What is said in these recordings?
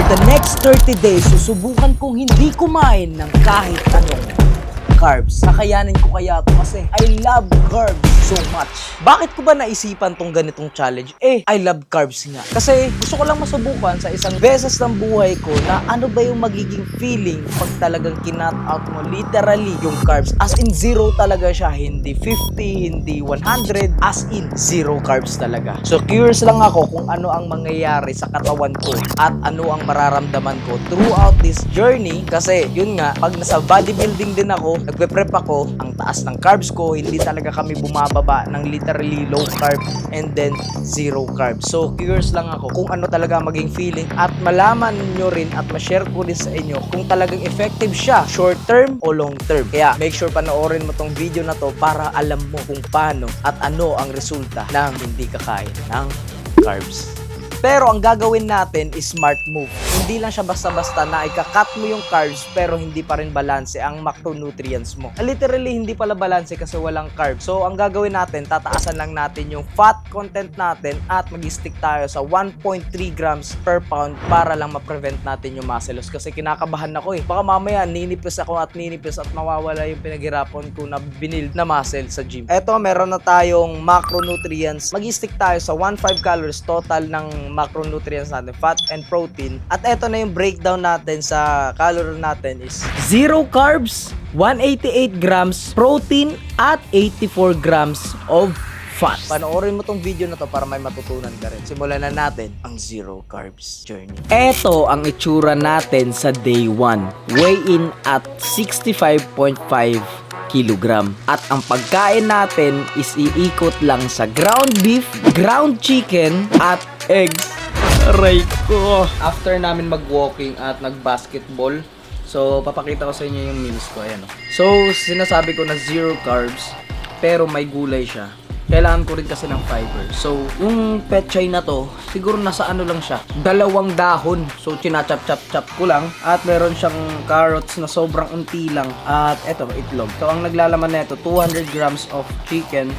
the next 30 days, susubukan kong hindi kumain ng kahit anong carbs. Nakayanin ko kaya ito kasi I love carbs so much. Bakit ko ba naisipan tong ganitong challenge? I love carbs nga. Kasi gusto ko lang masubukan sa isang beses ng buhay ko na ano ba yung magiging feeling pag talagang kinat out mo literally yung carbs. As in zero talaga siya. Hindi 50, hindi 100. As in zero carbs talaga. So curious lang ako kung ano ang mangyayari sa katawan ko at ano ang mararamdaman ko throughout this journey. Kasi yun nga, pag nasa bodybuilding din ako, nagpe-prep ako, ang taas ng carbs ko, hindi talaga kami bumababa ng literally low carb and then zero carbs. So curious lang ako kung ano talaga maging feeling at malaman nyo rin at ma-share ko din sa inyo kung talagang effective siya, short term o long term. Kaya make sure panoorin mo tong video na to para alam mo kung paano at ano ang resulta ng hindi kakain ng carbs. Pero ang gagawin natin is smart move. Hindi lang siya basta-basta na ika-cut mo yung carbs pero hindi pa rin balanse ang macronutrients mo. Literally hindi pala balanse kasi walang carbs. So ang gagawin natin, tataasan lang natin yung fat content natin at mag-stick tayo sa 1.3 grams per pound para lang ma-prevent natin yung muscle loss. Kasi kinakabahan ako Baka mamaya ninipis ako at ninipis at mawawala yung pinaghirapan ko na binild na muscle sa gym. Eto, meron na tayong macronutrients. Mag-stick tayo sa 1.5 calories total ng macronutrients natin, fat and protein. At eto na yung breakdown natin sa calorie natin is 0 carbs, 188 grams protein at 84 grams of fat. Panoorin mo tong video na to para may matutunan ka rin. Simulan na natin ang zero carbs journey. Eto ang itsura natin sa day 1. Weigh in at 65.5 kilogram. At ang pagkain natin is iikot lang sa ground beef, ground chicken at eggs. Aray ko. After namin mag-walking at nag-basketball, so papakita ko sa inyo yung meals ko. Ayan. So sinasabi ko na zero carbs pero may gulay siya. Kailangan ko rin kasi ng fiber. So, yung pechay na to, siguro nasa ano lang siya, 2 dahon. So, chinachap-chap-chap ko lang. At meron siyang carrots na sobrang unti lang. At eto, itlog. So, ang naglalaman na ito, 200 grams of chicken.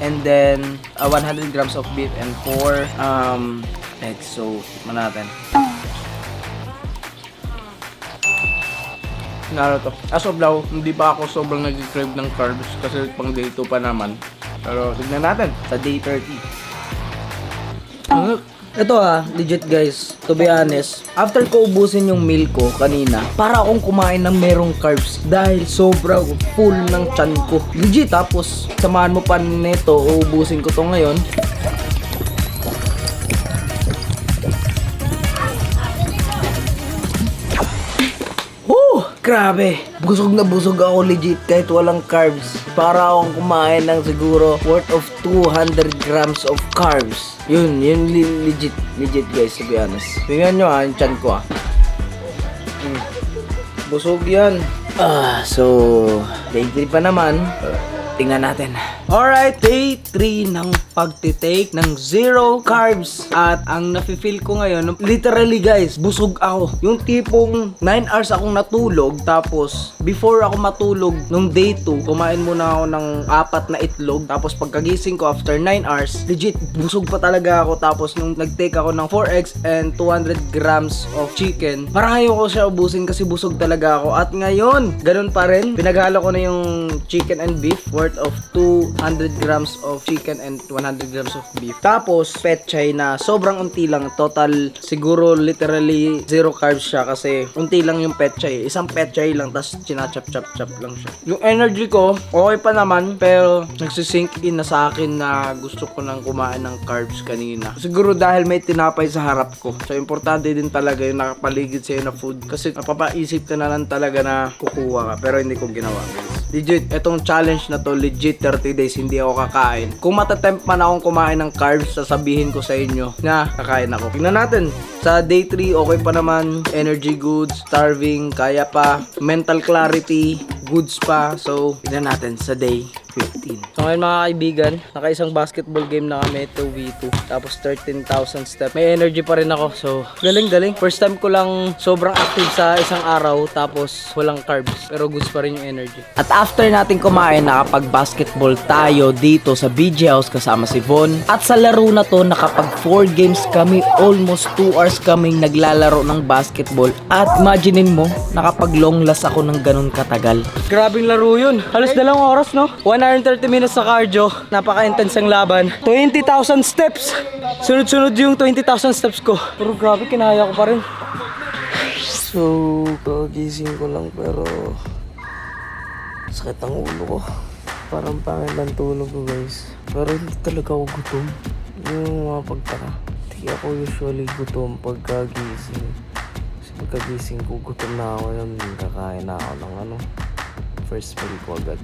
And then, 100 grams of beef and 4 eggs. So, tikman natin. Naro to. As of now, hindi pa ako sobrang nag-crave ng carbs kasi pang day 2 pa naman. Pero tignan natin sa day 30. Ito legit guys, to be honest, after ko ubusin yung meal ko kanina, para akong kumain ng merong carbs dahil sobrang full ng tiyan ko. Legit, tapos samahan mo pa nito, uubusin ko to ngayon. Grabe, busog na busog ako legit kahit walang carbs. Para akong kumain ng siguro worth of 200 grams of carbs. Yun legit guys, to be honest. Tingnan nyo yung tiyan ko Busog yan. So, day 3 pa naman. Tingnan natin. Alright, day 3 ng pagtitake ng zero carbs. At ang nafe-feel ko ngayon, literally guys, busog ako. Yung tipong 9 hours akong natulog. Tapos, before ako matulog, nung day 2, kumain muna ako ng 4 na itlog. Tapos pagkagising ko after 9 hours, legit, busog pa talaga ako. Tapos nung nag-take ako ng 4 eggs and 200 grams of chicken, parang ayaw ko siya ubusin kasi busog talaga ako. At ngayon, ganun pa rin. Pinaghalo ko na yung chicken and beef worth of 200 grams of chicken and 100 grams of beef. Tapos, pechay na sobrang unti lang. Total, siguro literally zero carbs siya kasi unti lang yung pechay. Isang pechay lang, tapos chinachap-chap-chap lang siya. Yung energy ko, okay pa naman, pero nagsisink in na sa akin na gusto ko nang kumain ng carbs kanina. Siguro dahil may tinapay sa harap ko. So, importante din talaga yung nakapaligid sa'yo na food. Kasi napapaisip ka na lang talaga na kukuha ka. Pero hindi ko ginawa, guys. Legit, etong challenge na to, legit 30 days hindi ako kakain. Kung matatempt man akong kumain ng carbs, sasabihin ko sa inyo na kakain ako. Tingnan natin. Sa day 3, okay pa naman. Energy goods, starving, kaya pa. Mental clarity, goods pa. So, tingnan natin sa day 15. So ngayon mga kaibigan, naka-isang basketball game na kami, 2v2. Tapos 13,000 steps. May energy pa rin ako. So galing. First time ko lang sobrang active sa isang araw. Tapos walang carbs. Pero goods pa rin yung energy. At after natin kumain, nakapag-basketball tayo dito sa BG House kasama si Von. At sa laro na to, nakapag 4 games kami. Almost 2 hours kaming naglalaro ng basketball. At imaginein mo, nakapag long last ako ng ganun katagal. Grabing laro yun. Halos 2 oras, no? 1 hour and 30 minutes sa cardio. Napaka-intense ang laban. 20,000 steps. Sunod-sunod yung 20,000 steps ko. Pero grabe, kinaya ko pa rin. So, kagising ko lang pero sakit ang ulo ko. Parang pangit ang tulog ko, guys. Pero hindi talaga ako gutom. Yung mga pagtaka. Hindi ako usually gutom pagkagising. Kasi pagkagising ko, gutom na ako. Kakain na ako ng first meal ko agad.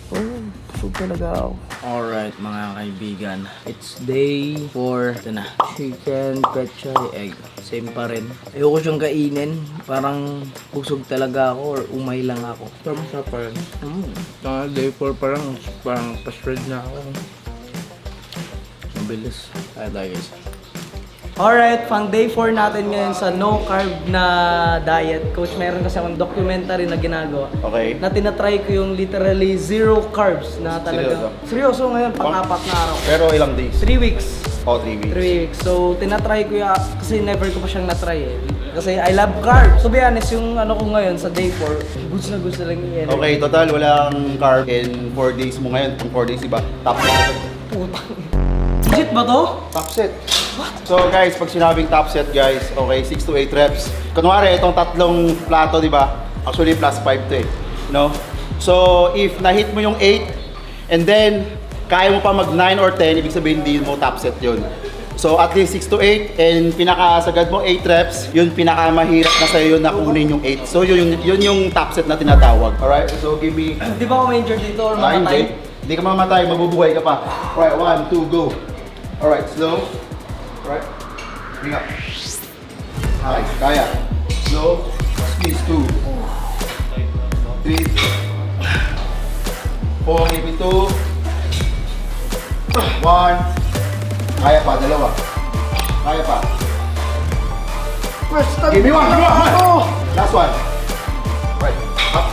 Oh, busog talaga ako. Alright mga kaibigan, it's day 4. Ito na, chicken, pechay, egg. Same pa rin. Ayoko siyang kainin. Parang busog talaga ako or umay lang ako. Masarap pa rin. Day 4 parang pa-shred na ako. Mabilis. Kaya tayo guys. Alright, pang day 4 natin ngayon sa no carb na diet. Coach, meron kasi akong documentary na ginagawa. Okay. Na tinatry ko yung literally zero carbs na talaga. Seryoso ngayon, pang-4 na araw. Pero ilang days? 3 weeks. Oh, 3 weeks. 3 weeks. So, tinatry ko yung, kasi never ko pa siyang natry eh. Kasi I love carbs. To be honest, yung ko ngayon sa day 4, goods na lang yung energy. Okay, total walang carb in 4 days mo ngayon. Kung 4 days, iba? Top set. Putang. Legit ba to? Top set. So guys, pag sinabing top set guys, okay, 6 to 8 reps. Kunwari, itong tatlong plato, di ba? Actually, plus 5 to eh. No? So, if na-hit mo yung 8, and then, kaya mo pa mag 9 or 10, ibig sabihin hindi mo top set yun. So, at least 6 to 8, and pinakasagad mo 8 reps, yun pinakamahirap na sa'yo na kunin yung 8. So, yun yung top set na tinatawag. Alright, so give me... Di ba ako ma-injure dito or mamatay? Hindi ka mamatay, mabubuhay ka pa. Alright, 1, 2, go. Alright, slow. Right. Bring up. Nice. Kaya. Slow. Squeeze. 2. 3. 4. Maybe 2. 1. Kaya pa. Dalawa. Kaya pa. First time. Give me 1. Give me 1. Last one. Right. Up.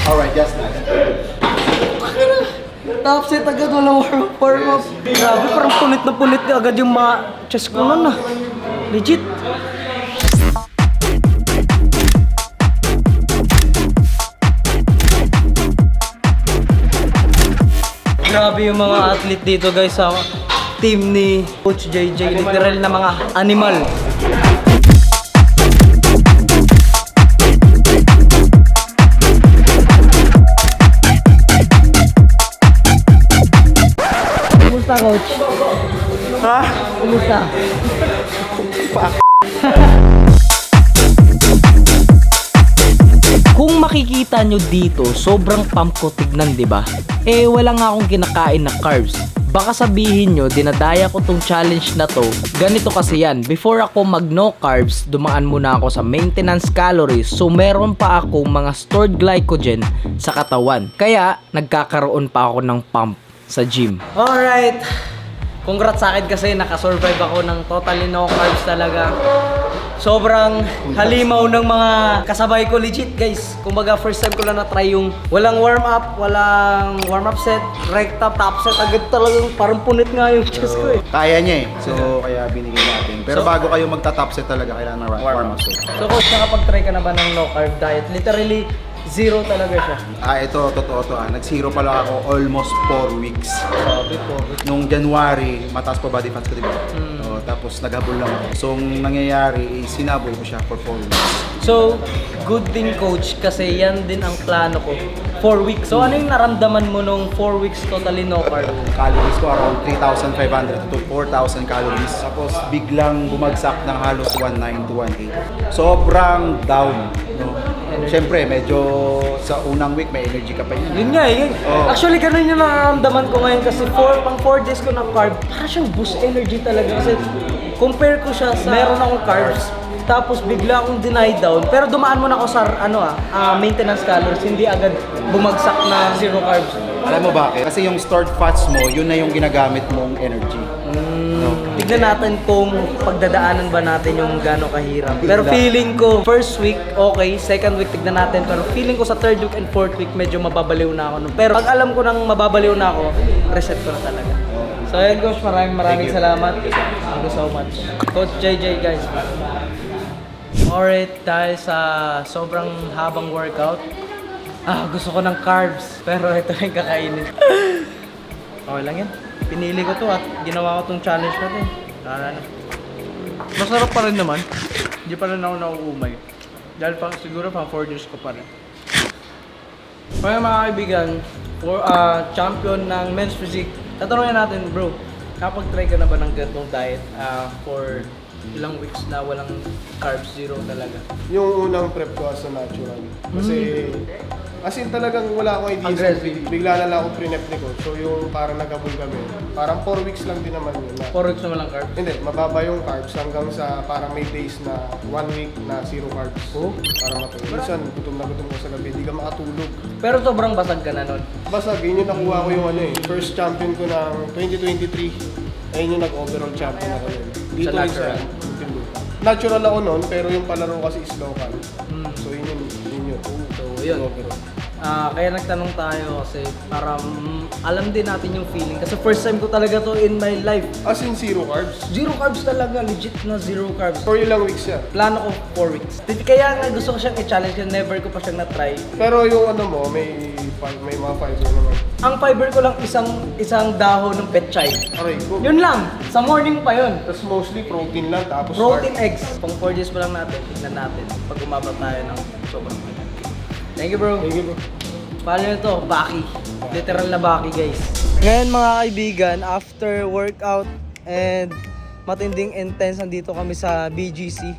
Alright, just nice. Top set agad, walang warm up. Grabe, parang punit na agad yung mga chest ko nun ah. Legit. Grabe yung mga athlete dito guys sa team ni Coach JJ. Literal na mga animal. Kumusta, Coach? Ha? Kumusta? Kung makikita nyo dito, sobrang pump ko tignan, di ba? Eh, wala nga akong kinakain na carbs. Baka sabihin nyo, dinadaya ko tong challenge na to. Ganito kasi yan, before ako mag no carbs, dumaan muna ako sa maintenance calories. So meron pa ako mga stored glycogen sa katawan. Kaya, nagkakaroon pa ako ng pump sa gym. Alright! Congrats sa akin kasi nakasurvive ako ng totally no carbs talaga. Sobrang halimaw ng mga kasabay ko, legit guys. Kumbaga first time ko lang na-try yung walang warm up set, recta, top set. Agad talagang parang punit nga yung chest ko eh. Kaya niya eh. So, kaya binigay natin. Pero bago kayo magta-top set talaga, kailangan na warm up set. So coach, nakapag-try ka na ba ng no carb diet? Literally, zero talaga siya. Ito, totoo to Nag-zero pa lang ako almost 4 weeks. Grabe po. Nung January, mataas pa body fat ko, diba? Tapos naghabol lang ako. So, ang nangyayari, sinabol ko siya for 4 weeks. So, good thing coach kasi yan din ang plano ko. 4 weeks. So, ano yung naramdaman mo nung 4 weeks totally no carb? Calories ko around 3,500 to 4,000 calories. Tapos biglang bumagsak ng halos 1,900 to 1,800. Sobrang down. No? Siyempre, medyo sa unang week may energy ka pa yun. Yun nga eh. Oh. Actually, ganun yung nararamdaman ko ngayon kasi pang 4 days ko na carb, parang siyang boost energy talaga kasi compare ko siya sa meron akong carbs, tapos bigla akong deny down. Pero dumaan muna ako sa maintenance calories, hindi agad bumagsak na zero carbs. Alam mo bakit? Kasi yung stored fats mo, yun na yung ginagamit mong energy. Tignan natin kung pagdadaanan ba natin yung gano'ng kahirap. Pero feeling ko, first week, okay. Second week, tignan natin. Pero feeling ko sa third week and fourth week, medyo mababaliw na ako. Pero pag alam ko nang mababaliw na ako, reset ko na talaga. So ayun, Coach, maraming salamat. Thank you so much. Coach JJ, guys. Alright, dahil sa sobrang habang workout, gusto ko ng carbs. Pero ito lang kakainin. Okay lang yan. Pinili ko to at ginawa ko tong challenge na to. Masarap pa rin naman. Hindi pa rin ako nauumay. Dahil siguro pang 4 years ko pa rin. Kaya mga kaibigan, for champion ng men's physique, tatanungin natin, bro, kapag-try ka na ba ng ganitong diet for ilang weeks na walang carbs, zero talaga? Yung unang prep ko as a natural. Kasi, as in talagang wala akong idea. Aggressive. Bigla na lang ako pre-nep ni Coach. So yung parang nagabol kami. Parang 4 weeks lang din naman yun. 4 weeks na walang carbs? Hindi, mababa yung carbs hanggang sa parang may days na 1 week na zero carbs. Oh? Para matulog. Minsan, gutom na gutom ko sa gabi, hindi ka makatulog. Pero sobrang basag ka na nun. Basta, yun yung nakuha ko yung first champion ko ng 2023. Ayun yung nag-overall champion ako yun. Dito rin sa natural? Timbuk. Natural ako nun, pero yung palaro kasi is local. So yun yun. So, yun. Overall. Kaya nagtanong tayo kasi para alam din natin yung feeling. Kasi first time ko talaga to in my life. As in zero carbs. Zero carbs talaga, legit na zero carbs. For ilang weeks yan. Plano ko 4 weeks. Kaya nga gusto ko siyang i-challenge kasi never ko pa siyang na-try. Pero yung ano mo, may mga fiber naman. Ang fiber ko lang isang dahon ng petchay. Aray, go. Yun lang, sa morning pa yun. Tapos mostly protein lang, tapos Protein carb. eggs. Pang 4 days pa lang natin, tingnan natin pag umabot tayo ng sobrang. Thank you, bro. Thank you, bro. Paano nyo to? Baki. Literal na baki, guys. Ngayon mga kaibigan, after workout and matinding intense, nandito kami sa BGC.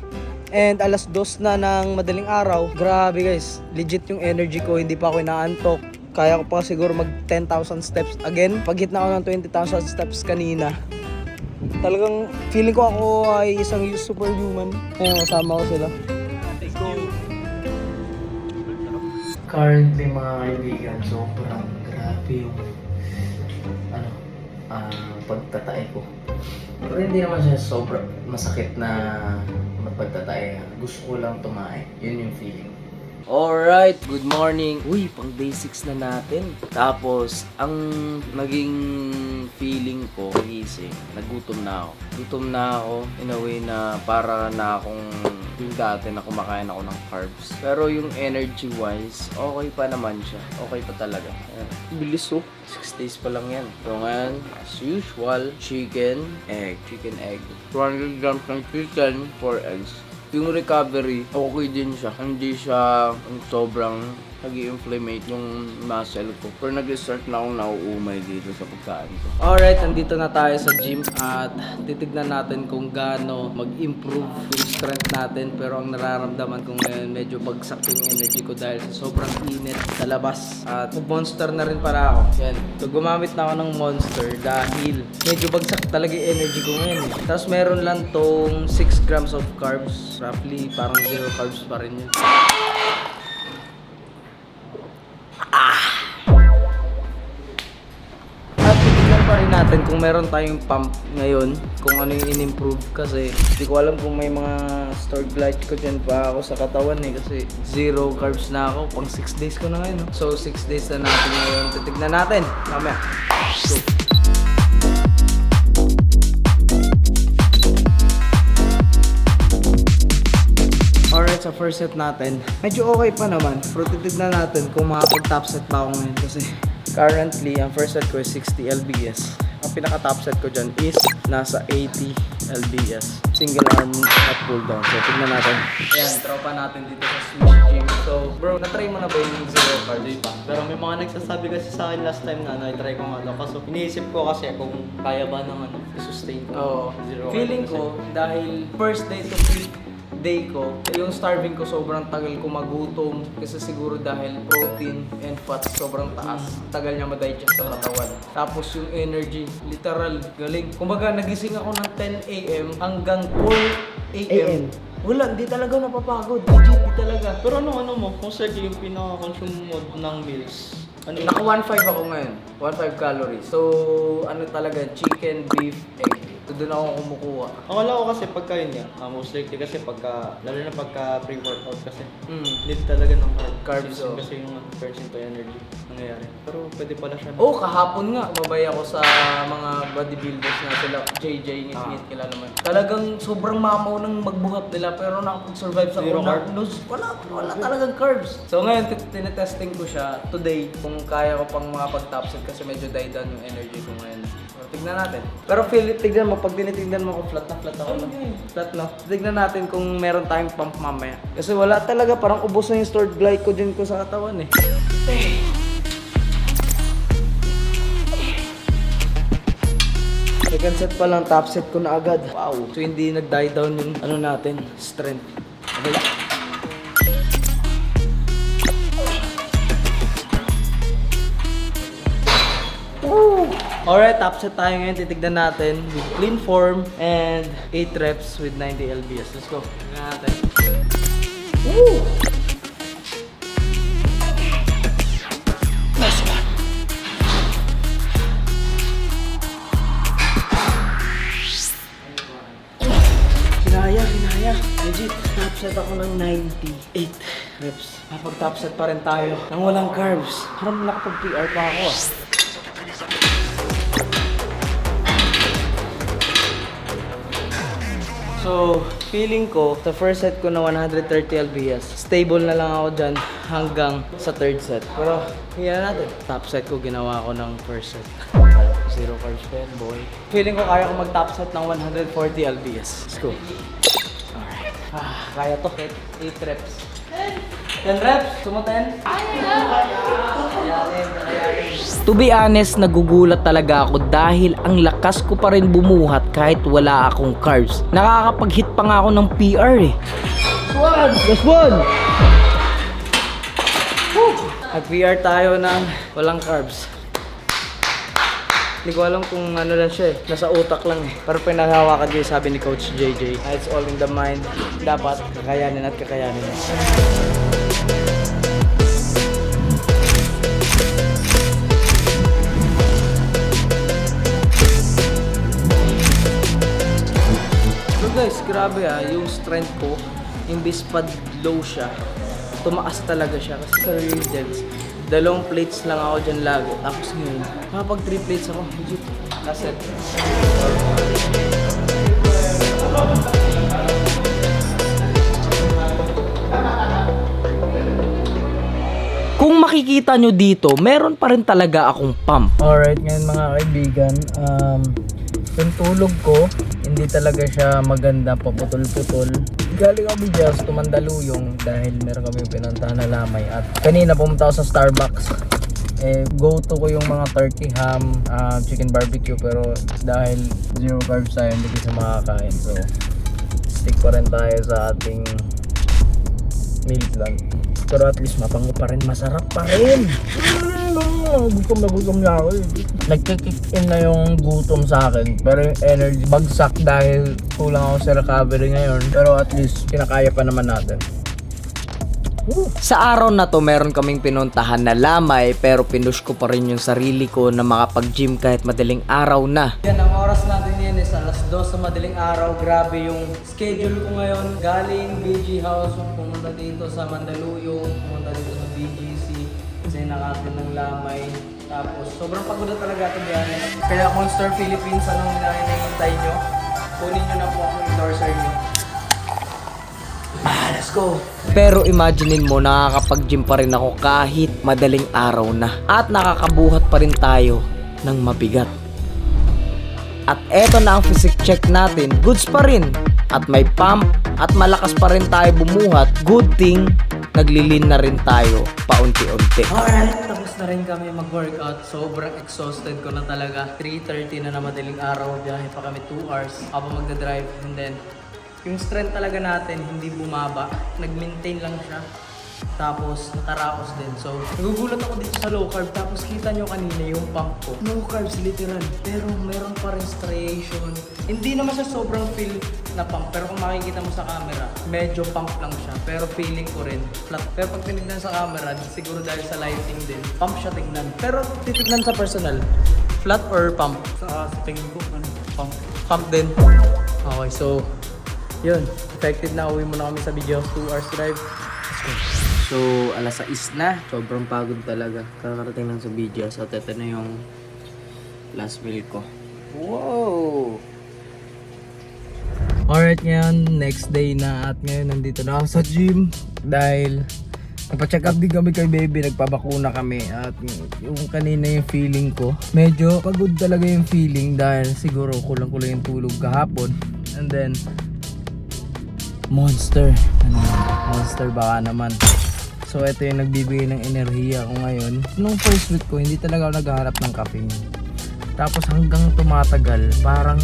And alas 2 na ng madaling araw. Grabe guys, legit yung energy ko, hindi pa ako inaantok. Kaya ko pa siguro mag 10,000 steps again. Pag-hit na ako ng 20,000 steps kanina. Talagang feeling ko ako ay isang superhuman. Ayun, kasama ko sila. Let's go! Currently mga kaibigan, sobrang grabe yung pagtatae ko. Pero hindi naman siya sobrang masakit na pagtatae. Gusto ko lang tumae. Yun yung feeling. Alright, good morning. Uy, pang day 6 na natin. Tapos, ang naging feeling ko, gising, nagutom na ako. Gutom na ako in a way na para na akong yung dati na kumakain ako ng carbs. Pero yung energy wise, okay pa naman siya. Okay pa talaga. Ayan. Bilis oh. 6 days pa lang yan. So ngayon, as usual, chicken, egg. 200 grams ng chicken, 4 eggs. Yung recovery, okay din siya. Hindi siya sobrang nag-i-inflammate yung muscle ko. Pero nag-start na akong nauumay dito sa pagkain ko. Alright, nandito na tayo sa gym at titignan natin kung gaano mag-improve yung strength natin. Pero ang nararamdaman ko ngayon, medyo bagsak yung energy ko dahil sa sobrang init sa labas. At monster na rin para ako. Yan. So gumamit na ako ng monster dahil medyo bagsak talaga yung energy ko ngayon. Tapos meron lang tong 6 grams of carbs. Roughly, parang 0 carbs pa rin yun. At titignan pa rin natin kung meron tayong pump ngayon, kung ano yung in-improve kasi hindi ko alam kung may mga stored glycogen pa ako sa katawan kasi 0 carbs na ako, pang 6 days ko na ngayon. So 6 days na natin ngayon, titignan natin mamaya. So, alright, sa first set natin, medyo okay pa naman. Pero titignan natin kung makapag-top set ba ako ngayon kasi currently, ang first set ko is 60 lbs. Ang pinaka-top set ko dyan is nasa 80 lbs. Single arm at pull down. So, tignan natin. Ayan, tropa natin dito sa Swiss Gym. So, bro, na-try mo na ba yung zero carbs pa? Pero may mga nagsasabi kasi sa akin last time na na-try ko nga daw. Kaso, iniisip ko kasi kung kaya ba ng i-sustain ko. Zero feeling ko, dahil first day to fifth day ko, yung starving ko sobrang tagal ko magutom kasi siguro dahil protein and fats sobrang taas. Tagal niya ma-digest sa katawan. Tapos yung energy, literal, galing. Kumbaga nagising ako ng 10 AM hanggang 4 AM. Wala, hindi talaga napapagod. Legit, hindi talaga. Pero ano mo, kung sir yung pinaka-consume mo ng meals, ano yun? Naka 1.5 ako ngayon. 1.5 calories. So, ano talaga, chicken, beef, egg. So, doon ako kumukuha. Akala ko kasi pagka yun nga, most likely kasi pagka, lalo na pagka pre-workout kasi, need talaga ng Carbs, oh. Kasi yung turns into energy nangyayari. Pero pwede pala siya. Oh, kahapon nga, umabay ako sa mga bodybuilders na sila, JJ, ngit-ngit, kilala mo. Talagang sobrang mamaw ng magbuhat nila, pero nakapag-survive sa Zero carb? Wala talagang carbs. So ngayon, tinetesting ko siya today kung kaya ko pang makapag-top set kasi medyo die down yung energy ko ngayon. So, tignan natin. Pero tignan mo, pag tinitignan mo kung flat na flat ako. Flat no? Tignan natin kung meron tayong pump mamaya. Kasi wala talaga, parang ubos na yung stored glycogen ko sa katawan eh. Second set pa lang, top set ko na agad. Wow. So hindi nag-die down yung ano natin, strength. Okay. Alright, top set tayo ngayon. Titignan natin with clean form and 8 reps with 90 lbs. Let's go. Tignan natin. Woo! Nice one. Kinaya. Legit. Top set ako ng 98 reps. Kapag top set pa rin tayo nang walang carbs. Parang nakapag-PR pa ako. So, feeling ko, sa first set ko na 130 lbs, stable na lang ako dyan hanggang sa third set. Pero, hiyan natin. Top set ko, ginawa ko ng first set. Zero carbs pa yan, boy. Feeling ko kaya ko mag-top set ng 140 lbs. Let's go. Alright. Kaya to. 8 reps. 10 reps? Sumutin? To be honest, nagugulat talaga ako dahil ang lakas ko pa rin bumuhat kahit wala akong carbs. Nakakapag-hit pa nga ako ng PR eh. Last one! Nag-PR tayo ng walang carbs. Hindi ko alam kung ano lang siya eh. Nasa utak lang eh. Pero pinaghawakan ko yung sabi ni Coach JJ. It's all in the mind. Dapat kakayanin at kakayanin. So guys, grabe yung strength ko, imbis pa low siya, tumaas talaga siya kasi sa resistance. 2 plates lang ako dyan lagi. Tapos ngayon, kapag 3 plates ako, legit. Last set. Kung makikita nyo dito, meron pa rin talaga akong pump. Alright, ngayon mga kaibigan, yung tulog ko, hindi talaga siya maganda, paputol-putol. Galing kami just to Mandaluyong dahil meron kami pinuntahan na lamay. At kanina pumunta ako sa Starbucks. Go to ko yung mga turkey ham, chicken barbecue, pero dahil zero carbs tayo, hindi ko siya makakain. So, stick pa rin tayo sa ating meal plan. Pero at least mapango pa rin, masarap pa rin. Gutom na ako eh. Nagkikick in na yung gutom sa akin. Pero yung energy bagsak dahil kulang ako sa recovery ngayon. Pero at least kinakaya pa naman natin. Sa araw na to, meron kaming pinuntahan na lamay, pero pinush ko pa rin yung sarili ko na makapag-gym kahit madaling araw na. Yan, ang oras natin yan is alas 2 sa madaling araw. Grabe yung schedule ko ngayon. Galing BG House, pumunta dito sa Mandaluyong, pumunta dito sa BGC, kasi nakatin ng lamay. Tapos, sobrang pagod na talaga ito biyahe. Kaya Monster Philippines, anong hinahintay nyo? Kunin nyo na po ako endorser nyo. Let's go! Pero imaginein mo, nakakapag-gym pa rin ako kahit madaling araw na. At nakakabuhat pa rin tayo ng mabigat. At eto na ang physique check natin, goods pa rin. At may pump at malakas pa rin tayo bumuhat. Good thing, naglilin na rin tayo paunti-unti. Alright, tapos na rin kami mag-workout. Sobrang exhausted ko na talaga. 3:30 na madaling araw. Biyahe pa kami 2 hours habang magdadrive. And then, yung strength talaga natin hindi bumaba. Nag-maintain lang siya. Tapos nakaraos din. So nagugulat ako dito sa low carb. Tapos kita nyo kanina yung pump ko. No carbs literal. Pero meron pa rin striation. Hindi naman siya sobrang feel na pump. Pero kung makikita mo sa camera, medyo pump lang siya. Pero feeling ko rin flat. Pero pag tinignan sa camera, siguro dahil sa lighting din, pump siya tignan. Pero titignan sa personal, flat or pump? Sa tingin ko, pump. Pump din. Okay, so yun. Effective na. Uwi muna kami sa video. 2 hours drive. Let's go. So, alas 6 na. Sobrang pagod talaga. Kakarating lang sa video. So, ito na yung last meal ko. Wow! Alright, ngayon, next day na. At ngayon, nandito na ako sa gym. Dahil nagpa-check up din kami kay baby. Nagpabakuna kami. At yung kanina yung feeling ko, medyo pagod talaga yung feeling. Dahil siguro kulang-kulang yung tulog kahapon. And then, Monster. Monster baka naman. So ito yung nagbibigay ng enerhiya ko ngayon. Nung first week ko, hindi talaga ako naghahanap ng caffeine. Tapos hanggang tumatagal, parang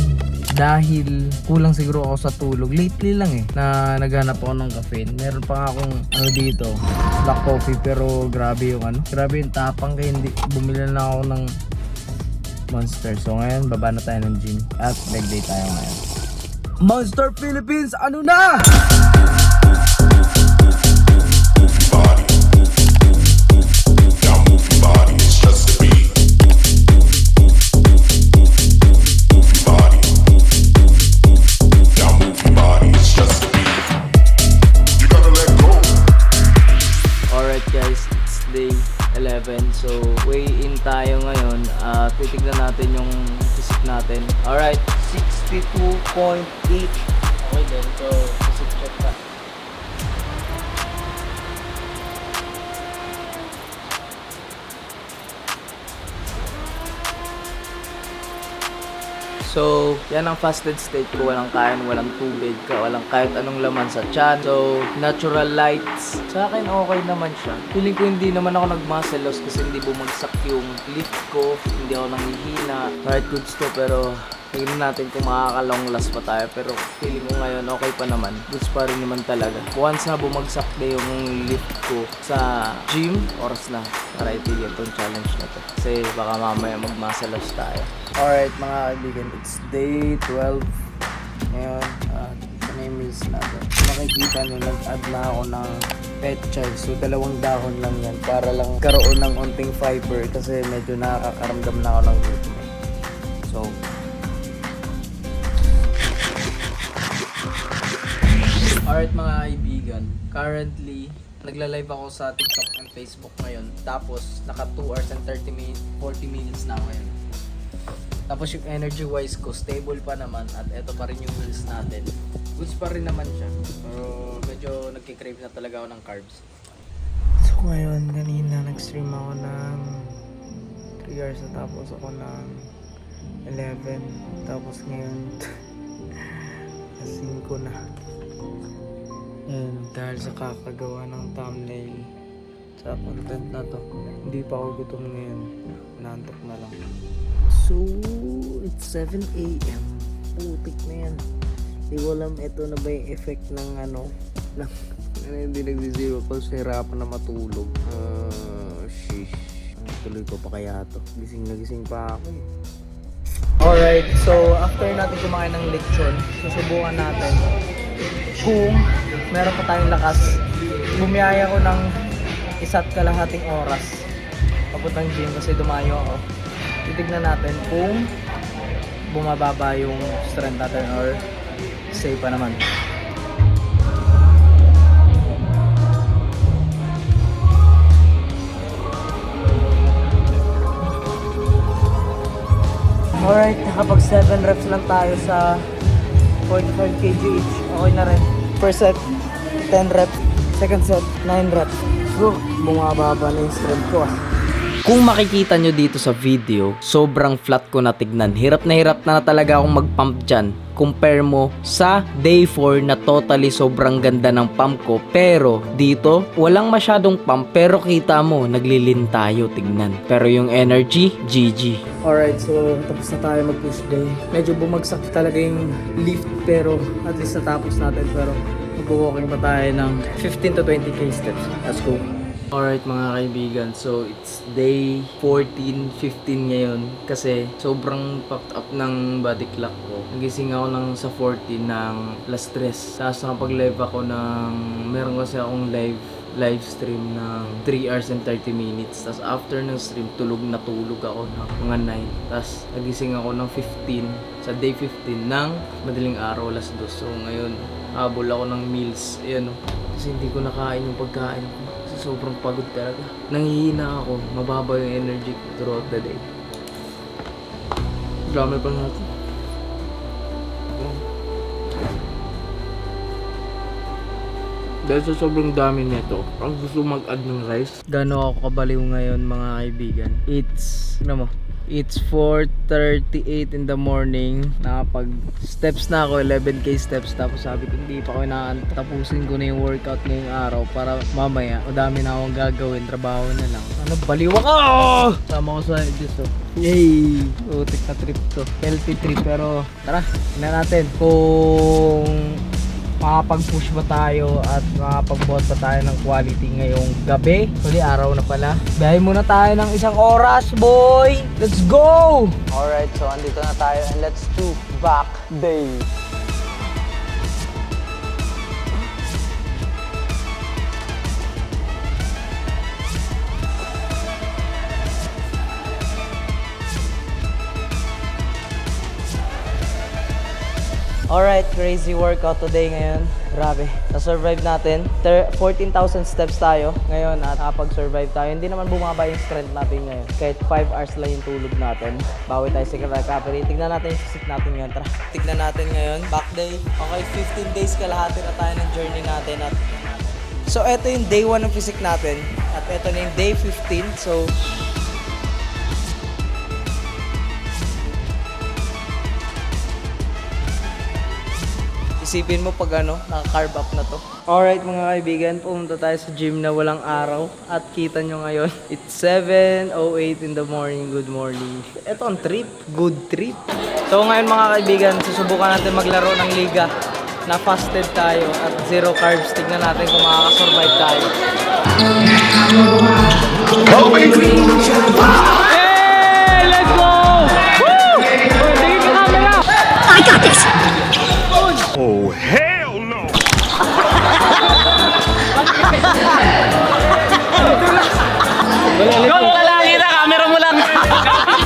dahil kulang siguro ako sa tulog. Lately lang na naghanap ako ng caffeine. Meron pa nga akong dito, black coffee, pero grabe yung grabe yung tapang, kaya hindi bumili na ako ng Monster. So ngayon, baba na tayo ng gym at leg day tayo ngayon. Monster Philippines, ano na? Alright guys, it's day 11. So weigh in tayo ngayon. Titignan natin yung physique natin. Alright, 62.8. Okay din. So physique check pa. So, yan ang fasted state ko. Walang kain, walang tubig, walang kahit anong laman sa tiyan. So, natural lights. Sa akin, okay naman siya. Feeling ko hindi naman ako nag-muscle loss kasi hindi bumagsak yung lift ko. Hindi ako nanghihina. Right, goods to, pero tingnan natin kung makaka-long last pa tayo. Pero feeling ko ngayon, okay pa naman. Goods pa rin naman talaga. Once na bumagsak na yung lift ko sa gym, oras na para itigil itong challenge na to. Kasi baka mamaya mag-muscle loss tayo. Alright mga kaibigan, it's day 12. Ngayon, ito na yung meals natin. Makikita nyo, nag-add na ako ng petchay. So 2 dahon lang yan para lang karoon ng onting fiber kasi medyo nakakaramdam na ako ng gutom. So, alright mga kaibigan, currently nagla-live ako sa TikTok and Facebook ngayon. Tapos naka 2 hours and 40 minutes na ako ngayon. Tapos yung energy wise ko, stable pa naman. At eto pa rin yung meals natin. Goods pa rin naman siya. Pero medyo nagkikrave na talaga ako ng carbs. So ngayon, kanina nag-stream ako ng 3 hours na tapos ako ng 11. Tapos ngayon, 5 na. And dahil sa kakagawa ng thumbnail sa content na to, hindi pa ako gutom ngayon. Nantok na lang. So, it's 7 AM. Putik na yan. Hindi ko alam ito na ba yung effect ng hindi nag-zero pulse, hirapan na matulog. Sheesh. Tuloy ko pa kaya to. Gising na gising pa ako. Alright, so after natin kumain ng lechon, susubukan natin kung meron pa tayong lakas. Bumiyaya ko ng 1.5 oras papuntang gym kasi dumayo ako. Titignan natin kung bumababa yung strength natin or safe pa naman. Alright, nakapag 7 reps lang tayo sa 45 kg each. Okay na rin. First set, 10 reps. Second set, 9 reps. Bumababa na yung strength ko. Kung makikita nyo dito sa video, sobrang flat ko na tignan. Hirap na talaga akong mag-pump dyan. Compare mo sa day 4 na totally sobrang ganda ng pump ko. Pero dito, walang masyadong pump. Pero kita mo, naglilin tayo tignan. Pero yung energy, GG. Alright, so tapos na tayo mag-push day. Medyo bumagsak talaga yung lift pero at least natapos natin. Pero Mag-walking pa tayo ng 15 to 20k steps. Let's go. Alright mga kaibigan, so it's day 14, 15 ngayon kasi sobrang packed up ng body clock ko. Nagising ako ng sa 14 ng alas 3. Tapos nakapag-live ako ng, meron kasi akong live stream ng 3 hours and 30 minutes. Tapos after ng stream, tulog ako ng mga 9. Tapos nagising ako ng 15, sa day 15 ng madaling araw, alas 2. So ngayon, habol ako ng meals. Ayan o. Kasi hindi ko nakain yung pagkain ko. Kasi sobrang pagod talaga. Nanghihina ako. Mababa yung energy ko throughout the day. Dami pa natin. Dahil sa sobrang dami nito, ang gusto mag-add ng rice. Gano'n ako kabaliw ngayon mga kaibigan. It's 4:38 in the morning. Nakapag steps na ako, 11k steps. Tapos sabi ko hindi pa ako tapusin ko na yung workout ngayong araw para mamaya madami na akong gagawin, trabaho na lang. Ano, baliw ako! Sama ko sa dito. Yay! Utik na trip to. Healthy trip pero tara, tingnan natin kung makapag-push ba tayo at makapag-buhat ba tayo ng quality ngayong gabi. Actually, araw na pala. Biyahe muna tayo ng 1 oras, boy! Let's go! Alright, so andito na tayo and let's do back day. Alright, crazy workout today ngayon. Grabe. Na-survive natin. 14,000 steps tayo ngayon at nakapag-survive tayo. Hindi naman bumaba yung strength natin ngayon. Kahit 5 hours lang yung tulog natin. Bawi tayo sa recovery. Tignan natin yung physique natin ngayon. Tara. Tignan natin ngayon. Back day. Okay, 15 days kalahati na tayo ng journey natin. At so, eto yung day 1 ng physique natin. At eto na yung day 15. So, isipin mo pag naka-carb up na to. Alright mga kaibigan, pumunta tayo sa gym na walang araw. At kita nyo ngayon, it's 7:08 in the morning. Good morning. Ito ang trip. Good trip. So ngayon mga kaibigan, susubukan natin maglaro ng liga na fasted tayo at zero carbs. Tignan natin kung makakasurvive tayo. Hey! Let's go! Woo! Tingin ka camera! I got this! Oh, hell no! Go! Wala kita! Camera mo lang!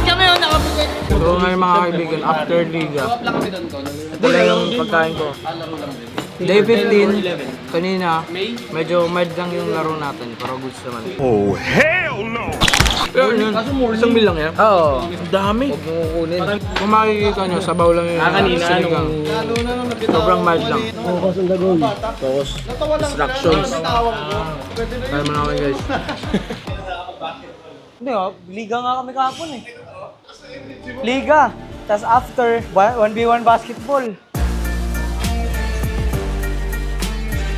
Kami yung nakapikit! So ngayon mga kaibigan, after liga, ito lang yung pagkain ko. Day 15, kanina, medyo mild lang yung laro natin, pero goods naman. Oh, hell no! Pero yun, isang meal lang yan? Oo. Ang dami. Huwag mo kukunin. Kung makikita nyo, sabaw lang yun. Kanina, sinigang. Sobrang mild lang. Focus on the goal. Focus. Instructions. Kaya mo na kami guys. Hindi liga nga kami kahapon eh. Liga. Tapos after, 1v1 basketball.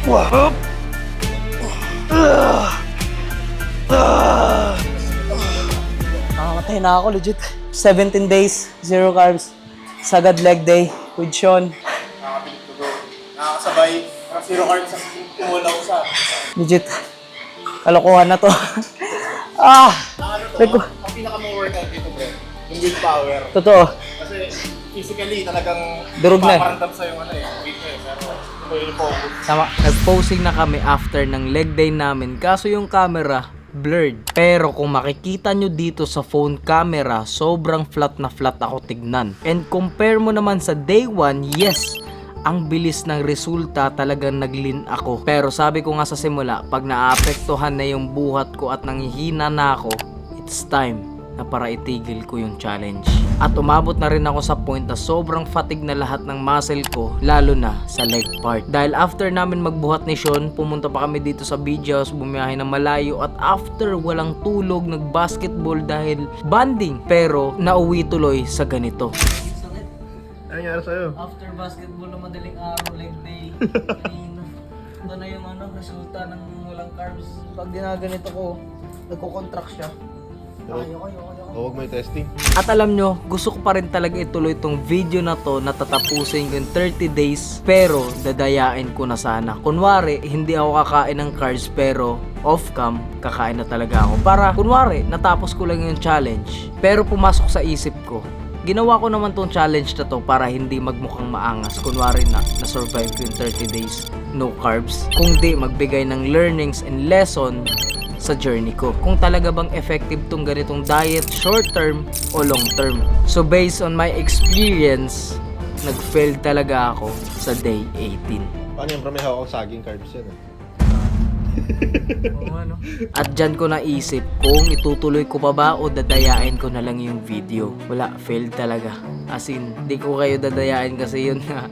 Wow. Nakakatay na ako legit. 17 days, zero carbs. Sagad leg day with Sean. Nakakasabay, parang zero carbs sa kumulaw sa. Legit. Kalokohan na to. Ang pinaka-mong workout dito bro, yung with power. Totoo. Kasi physically talagang Durog na eh. paparamdam sa'yo weight mo eh. Pero yung focus. Tama. Nag-posing na kami after ng leg day namin. Kaso yung camera, blurred. Pero kung makikita nyo dito sa phone camera, sobrang flat na flat ako tignan. And compare mo naman sa day 1, yes, ang bilis ng resulta, talagang naglin ako. Pero sabi ko nga sa simula, pag naapektuhan na yung buhat ko at nanghihina na ako, it's time na para itigil ko yung challenge. At umabot na rin ako sa point na sobrang fatigue na lahat ng muscle ko, lalo na sa leg part. Dahil after namin magbuhat ni Sean, pumunta pa kami dito sa beach house, bumiyahe ng malayo, at after walang tulog, nag-basketball dahil banding. Pero nauwi tuloy sa ganito. Ano nangyari sa'yo? After basketball na madaling araw, leg day, ito na yung resulta ng walang carbs. Pag ginaganito ko, nagko-contract siya. Pero, huwag mo i-testing. At alam nyo, gusto ko pa rin talaga ituloy itong video na to na tatapusin ko in 30 days pero dadayain ko na sana. Kunwari, hindi ako kakain ng carbs pero off-cam, kakain na talaga ako. Para, kunwari, natapos ko lang yung challenge pero pumasok sa isip ko, ginawa ko naman tong challenge na to para hindi magmukhang maangas. Kunwari na-survive ko yung 30 days no carbs. Kung di, magbigay ng learnings and lesson sa journey ko. Kung talaga bang effective tong ganitong diet, short term o long term. So based on my experience, nag-fail talaga ako sa day 18. Paano yung may hawak saging carbs yan? At dyan ko naisip kung itutuloy ko pa ba o dadayain ko na lang yung video. Wala, failed talaga. As in, di ko kayo dadayain kasi yun nga.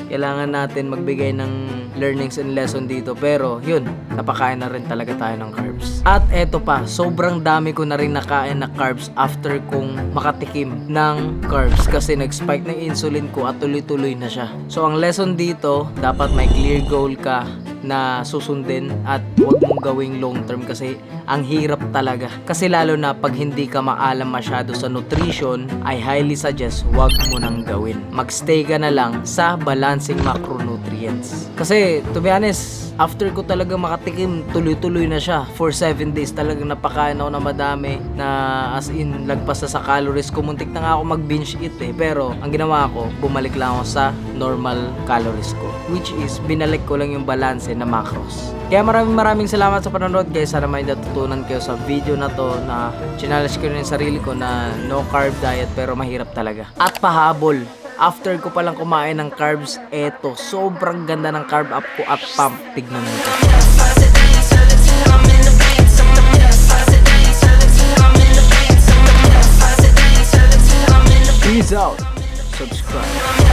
Kailangan natin magbigay ng learnings and lesson dito. Pero yun, napakain na rin talaga tayo ng carbs. At eto pa, sobrang dami ko na rin nakain na carbs after kong makatikim ng carbs. Kasi nag-spike ng insulin ko at tuloy-tuloy na siya. So ang lesson dito, dapat may clear goal ka na susundin at huwag mong gawing long term kasi ang hirap talaga. Kasi lalo na pag hindi ka maalam masyado sa nutrition, I highly suggest huwag mo nang gawin. Magstay ka na lang sa balancing macronutrients. Kasi to be honest, after ko talaga makatikim, tuloy-tuloy na siya. For 7 days talagang napakain ako na madami na as in lagpas na sa calories ko. Muntik na nga ako mag-binge eat eh. Pero ang ginawa ko, bumalik lang ako sa normal calories ko. Which is, binalik ko lang yung balance na macros. Kaya maraming salamat sa panonood guys. Sana may natutunan kayo sa video na to na challenge ko rin yung sarili ko na no carb diet pero mahirap talaga. At pahabol. After ko palang kumain ng carbs, eto, sobrang ganda ng carb up ko at pump. Tignan mo ito. Peace out. Subscribe.